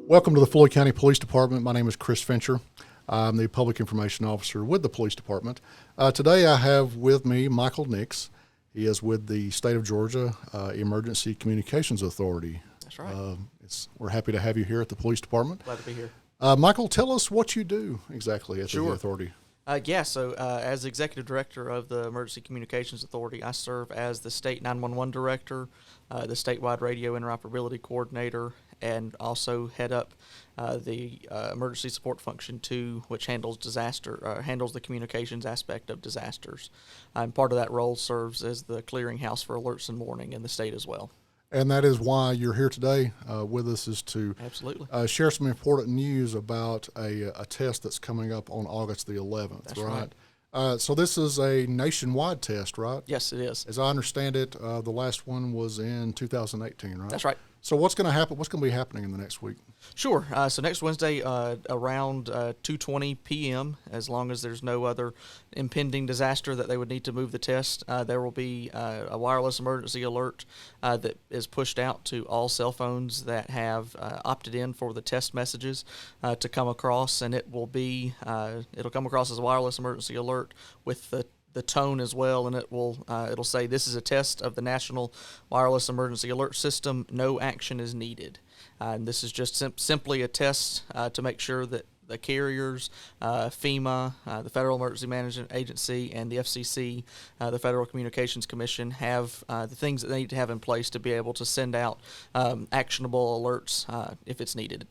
Welcome to the Floyd County Police Department. My name is Chris Fincher. I'm the Public Information Officer with the Police Department. Today I have with me Michael Nix. He is with the State of Georgia Emergency Communications Authority. That's right. We're happy to have you here at the Police Department. Glad to be here. Michael, tell us what you do exactly at the authority. As Executive Director of the Emergency Communications Authority, I serve as the State 911 Director, the Statewide Radio Interoperability Coordinator, and also head up the Emergency Support Function 2, which handles the communications aspect of disasters. And part of that role serves as the clearinghouse for alerts and warning in the state as well. And that is why you're here today with us, is to share some important news about a test that's coming up on August the 11th. That's right. So this is a nationwide test, right? Yes, it is. As I understand it, the last one was in 2018, right? That's right. So what's going to happen? What's going to be happening in the next week? Sure. So next Wednesday around 2:20 p.m., as long as there's no other impending disaster that they would need to move the test, there will be a wireless emergency alert that is pushed out to all cell phones that have opted in for the test messages to come across, and it'll come across as a wireless emergency alert with the tone as well, and it'll say, "This is a test of the National Wireless Emergency Alert System. No action is needed." And this is just simply a test to make sure that the carriers, FEMA, the Federal Emergency Management Agency, and the FCC, the Federal Communications Commission, have the things that they need to have in place to be able to send out actionable alerts if it's needed.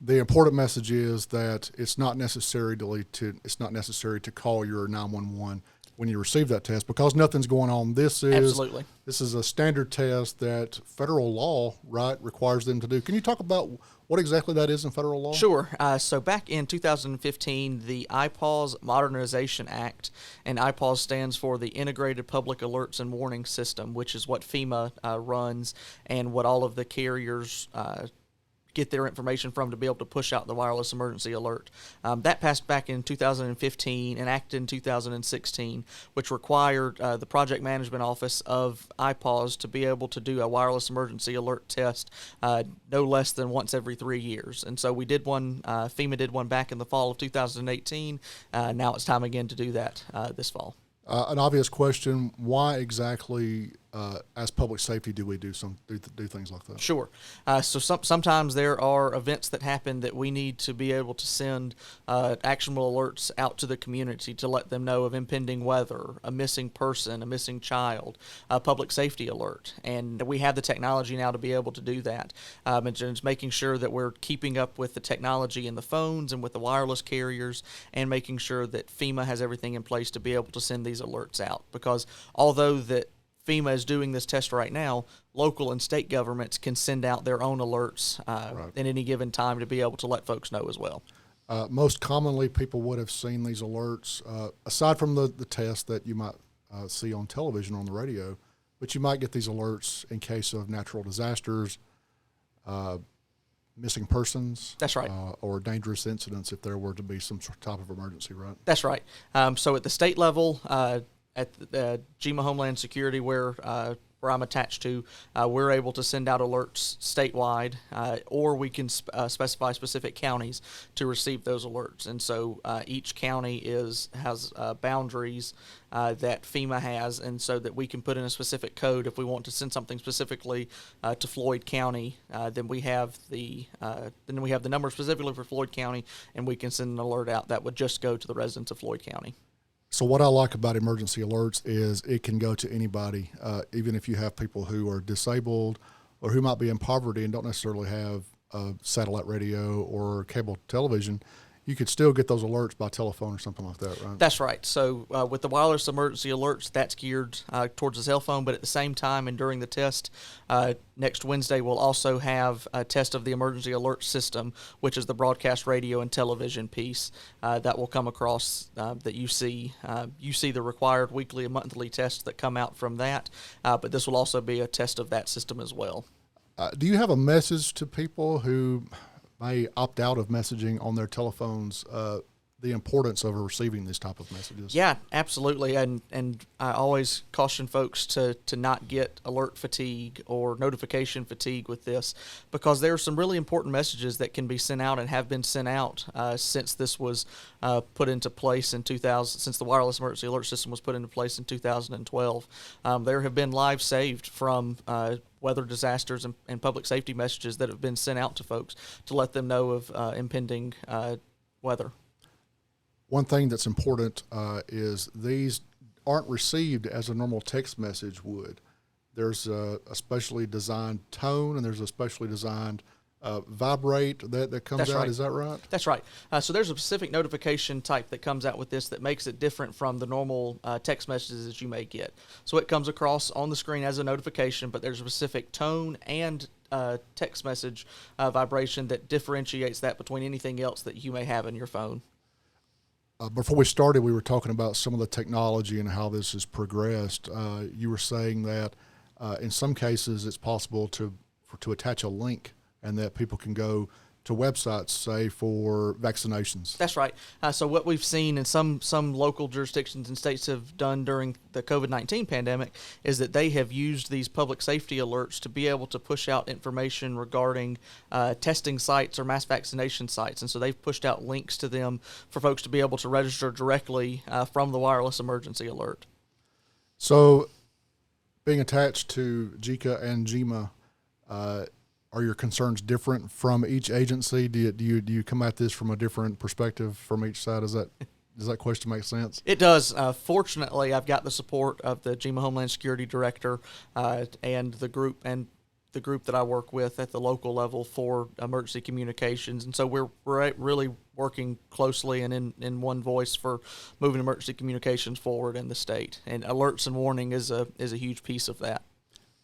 The important message is that it's not necessary to call your 911 when you receive that test, because nothing's going on. This is a standard test that federal law, requires them to do. Can you talk about what exactly that is in federal law? Sure. So back in 2015, the IPAWS Modernization Act, and IPAWS stands for the Integrated Public Alerts and Warning System, which is what FEMA runs and what all of the carriers get their information from to be able to push out the wireless emergency alert. That passed back in 2015 and acted in 2016, which required the Project Management Office of IPAWS to be able to do a wireless emergency alert test no less than once every 3 years. And so we did one, FEMA did one back in the fall of 2018. Now it's time again to do that this fall. An obvious question: why exactly, as public safety, do we do things like that? Sure. So sometimes there are events that happen that we need to be able to send actionable alerts out to the community to let them know of impending weather, a missing person, a missing child, a public safety alert. And we have the technology now to be able to do that. And just making sure that we're keeping up with the technology in the phones and with the wireless carriers, and making sure that FEMA has everything in place to be able to send these alerts out. Because although that FEMA is doing this test right now, local and state governments can send out their own alerts at any given time to be able to let folks know as well. Most commonly, people would have seen these alerts, aside from the test that you might see on television, on the radio, but you might get these alerts in case of natural disasters, missing persons. That's right. Or dangerous incidents if there were to be some type of emergency, right? That's right. So at the state level, at the GEMA Homeland Security, where I'm attached to, we're able to send out alerts statewide, or we can specify specific counties to receive those alerts. And so each county has boundaries that FEMA has, and so that we can put in a specific code if we want to send something specifically to Floyd County. Then we have the number specifically for Floyd County, and we can send an alert out that would just go to the residents of Floyd County. So what I like about emergency alerts is it can go to anybody, even if you have people who are disabled or who might be in poverty and don't necessarily have satellite radio or cable television. You could still get those alerts by telephone or something like that, right? That's right. So with the wireless emergency alerts, that's geared towards the cell phone, but at the same time and during the test, next Wednesday we'll also have a test of the emergency alert system, which is the broadcast radio and television piece that will come across that you see. You see the required weekly and monthly tests that come out from that, but this will also be a test of that system as well. Do you have a message to people who may opt out of messaging on their telephones the importance of receiving these type of messages. Yeah, absolutely. And I always caution folks to not get alert fatigue or notification fatigue with this, because there are some really important messages that can be sent out and have been sent out since this was put into place in 2000, since the wireless emergency alert system was put into place in 2012. There have been lives saved from weather disasters and public safety messages that have been sent out to folks to let them know of impending weather. One thing that's important is these aren't received as a normal text message would. There's a specially designed tone, and there's a specially designed vibrate that comes That's out. right. Is that right? That's right. So there's a specific notification type that comes out with this that makes it different from the normal text messages that you may get. So it comes across on the screen as a notification, but there's a specific tone and text message vibration that differentiates that between anything else that you may have in your phone. Before we started, we were talking about some of the technology and how this has progressed. You were saying that in some cases it's possible to attach a link, and that people can go to websites, say, for vaccinations. That's right. So what we've seen in some local jurisdictions and states have done during the COVID-19 pandemic is that they have used these public safety alerts to be able to push out information regarding testing sites or mass vaccination sites. And so they've pushed out links to them for folks to be able to register directly from the wireless emergency alert. So being attached to JICA and GEMA, are your concerns different from each agency? Do you come at this from a different perspective from each side? Does that question make sense? It does. Fortunately, I've got the support of the GEMA Homeland Security Director and the group that I work with at the local level for emergency communications, and so we're really working closely and in one voice for moving emergency communications forward in the state. And alerts and warning is a huge piece of that.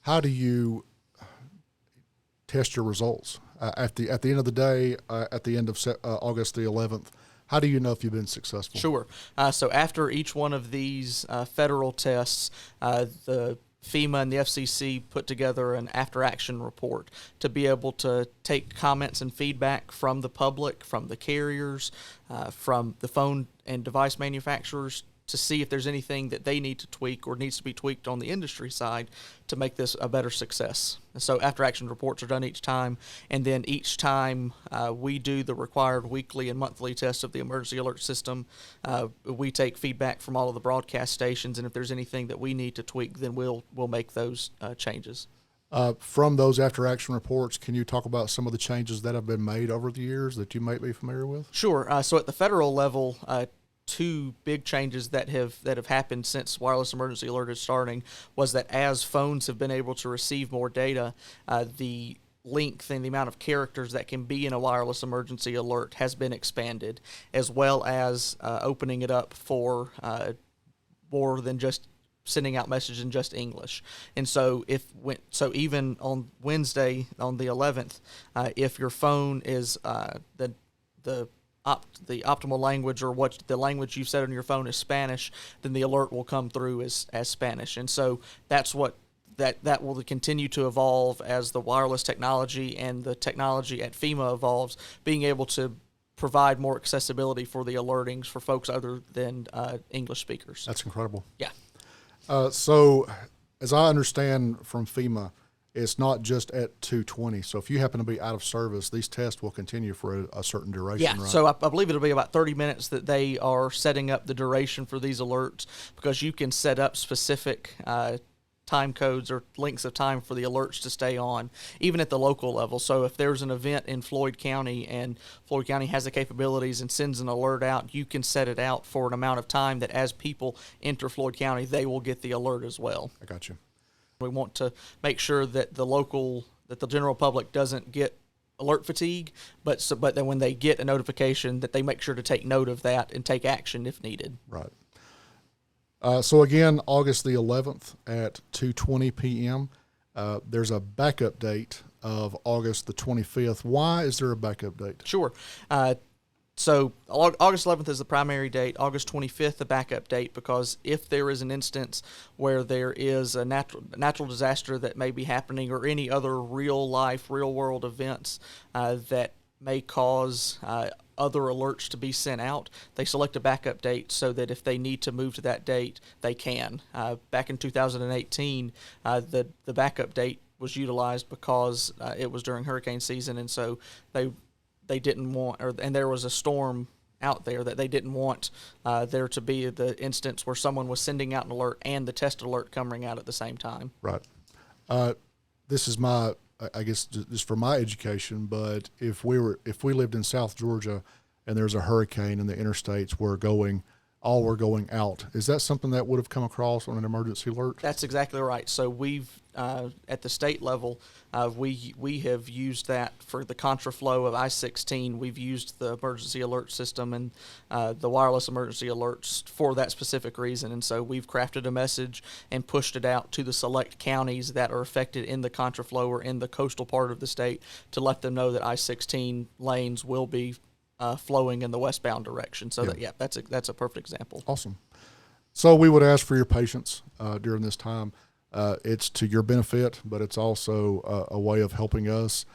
How do you test your results at the end of the day, at the end of August the 11th? How do you know if you've been successful? Sure. So after each one of these federal tests, the FEMA and the FCC put together an after-action report to be able to take comments and feedback from the public, from the carriers, from the phone and device manufacturers, to see if there's anything that they need to tweak or needs to be tweaked on the industry side to make this a better success. And so after-action reports are done each time, and then each time we do the required weekly and monthly tests of the emergency alert system, we take feedback from all of the broadcast stations, and if there's anything that we need to tweak, then we'll make those changes. From those after-action reports, can you talk about some of the changes that have been made over the years that you might be familiar with? Sure. So at the federal level, two big changes that have happened since wireless emergency alert is starting was that as phones have been able to receive more data, the length and the amount of characters that can be in a wireless emergency alert has been expanded, as well as opening it up for more than just sending out messages in just English. And so even on Wednesday, on the 11th, if your phone is the optimal language, or what the language you've set on your phone is Spanish, then the alert will come through as Spanish. And so that's what that will continue to evolve as the wireless technology and the technology at FEMA evolves, being able to provide more accessibility for the alertings for folks other than English speakers. That's incredible. Yeah. So as I understand from FEMA, it's not just at 2:20. So if you happen to be out of service, these tests will continue for a certain duration, yeah, right? So I believe it'll be about 30 minutes that they are setting up the duration for these alerts, because you can set up specific time codes or lengths of time for the alerts to stay on, even at the local level. So if there's an event in Floyd County and Floyd County has the capabilities and sends an alert out, you can set it out for an amount of time that as people enter Floyd County, they will get the alert as well. I got you. We want to make sure that the general public doesn't get alert fatigue, but then when they get a notification, that they make sure to take note of that and take action if needed. Right. So again, August the 11th at 2:20 p.m. There's a backup date of August the 25th. Why is there a backup date? Sure. So August 11th is the primary date, August 25th the backup date, because if there is an instance where there is a natural disaster that may be happening, or any other real-world events that may cause other alerts to be sent out, they select a backup date so that if they need to move to that date, they can. Back in 2018, the backup date was utilized because it was during hurricane season, and so they didn't want, and there was a storm out there that they didn't want there to be the instance where someone was sending out an alert and the test alert coming out at the same time. Right. This is I guess just for my education, but if we lived in South Georgia and there's a hurricane and the interstates were going out, is that something that would have come across on an emergency alert? That's exactly right. So we've at the state level, we have used that for the contraflow of I-16. We've used the emergency alert system and the wireless emergency alerts for that specific reason. And so we've crafted a message and pushed it out to the select counties that are affected in the contraflow or in the coastal part of the state to let them know that I-16 lanes will be flowing in the westbound direction. So that's a perfect example. Awesome. So we would ask for your patience during this time. It's to your benefit, but it's also a way of helping us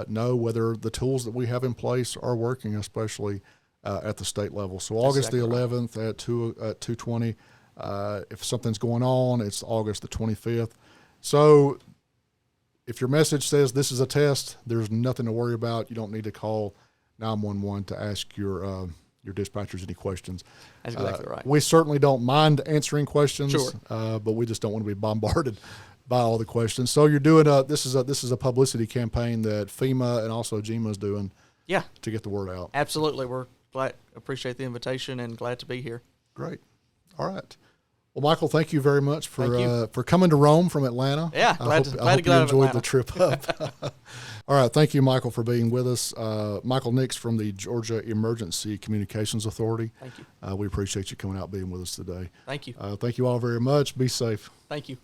know whether the tools that we have in place are working, especially at the state level. So August the 11th at 2:20. If something's going on, it's August the 25th. So if your message says this is a test, there's nothing to worry about. You don't need to call 911 to ask your dispatchers any questions. That's exactly right. We certainly don't mind answering questions, sure. But we just don't want to be bombarded by all the questions. So you're doing this is a publicity campaign that FEMA and also GEMA is doing. Yeah. To get the word out. Absolutely. We're appreciate the invitation and glad to be here. Great. All right. Well, Michael, thank you very much for coming to Rome from Atlanta. Yeah, glad to get out of you enjoyed Atlanta. the trip up. All right, thank you, Michael, for being with us. Michael Nix from the Georgia Emergency Communications Authority. Thank you. We appreciate you coming out being with us today. Thank you. Thank you all very much. Be safe. Thank you.